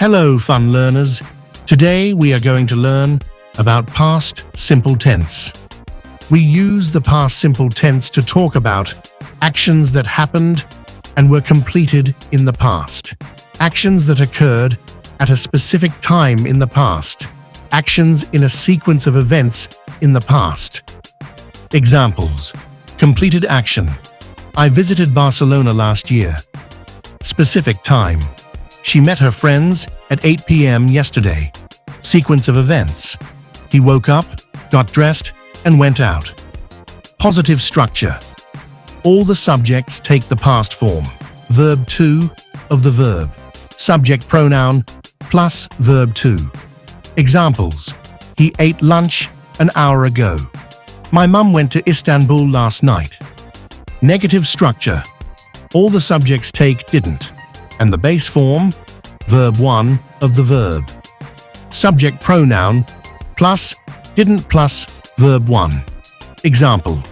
Hello, fun learners. Today we are going to learn about past simple tense. We use the past simple tense to talk about actions that happened and were completed in the past, actions that occurred at a specific time in the past, actions in a sequence of events in the past. Examples: completed action. I visited Barcelona last year. Specific time. She met her friends at 8 p.m. yesterday. Sequence of events. He woke up, got dressed, and went out. Positive structure. All the subjects take the past form. Verb 2 of the verb. Subject pronoun plus verb 2. Examples: he ate lunch an hour ago. My mum went to Istanbul last night. Negative structure. All the subjects take didn't, and the base form, verb 1 of the verb. Subject pronoun plus didn't plus verb 1. Example: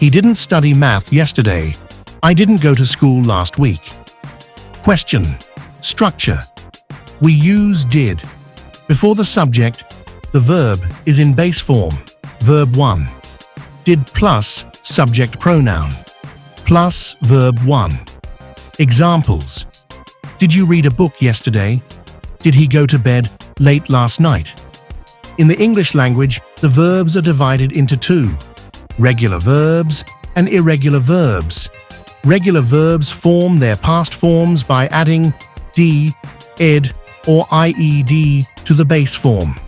he didn't study math yesterday. I didn't go to school last week. Question. Structure. We use did. Before the subject, the verb is in base form, verb 1. Did plus subject pronoun, plus verb 1. Examples: did you read a book yesterday? Did he go to bed late last night? In the English language, the verbs are divided into two: regular verbs and irregular verbs. Regular verbs form their past forms by adding d, ed, or ied to the base form.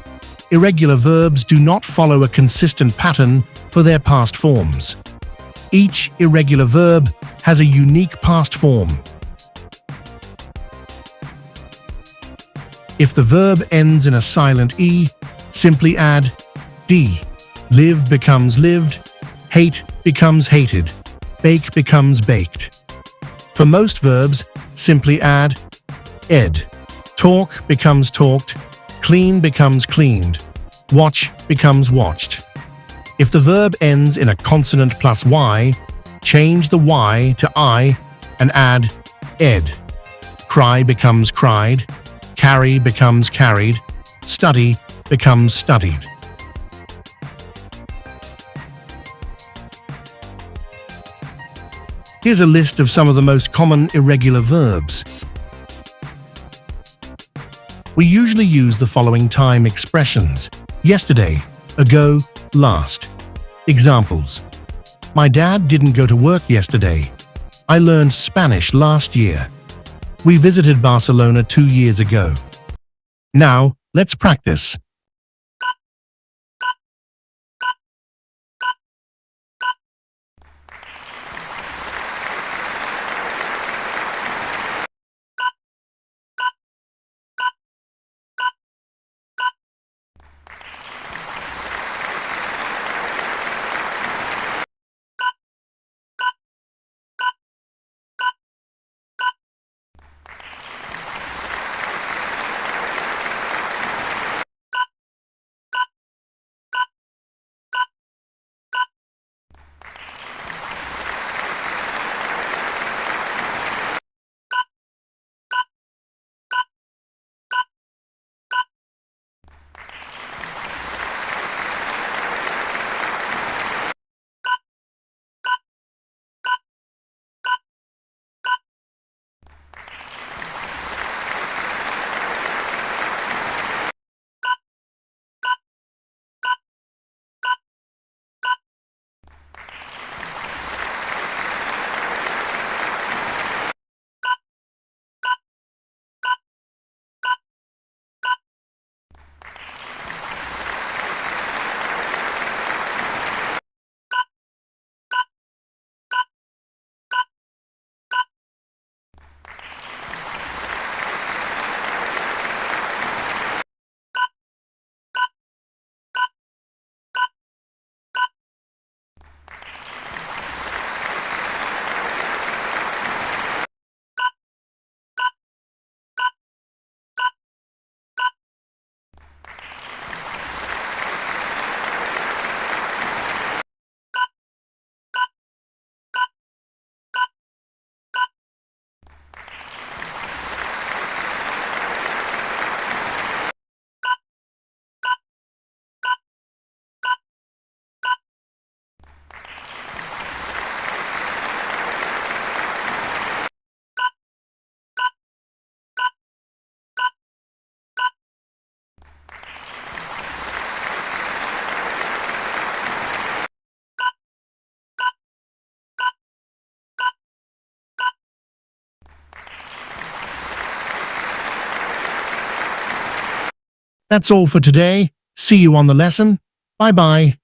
Irregular verbs do not follow a consistent pattern for their past forms. Each irregular verb has a unique past form. If the verb ends in a silent e, simply add d. Live becomes lived, hate becomes hated, bake becomes baked. For most verbs, simply add ed. Talk becomes talked, clean becomes cleaned, watch becomes watched. If the verb ends in a consonant plus y, change the y to I and add ed. Cry becomes cried, carry becomes carried, study becomes studied. Here's a list of some of the most common irregular verbs. We usually use the following time expressions: yesterday, ago, last. Examples: my dad didn't go to work yesterday. I learned Spanish last year. We visited Barcelona 2 years ago. Now, let's practice. That's all for today. See you on the lesson. Bye-bye.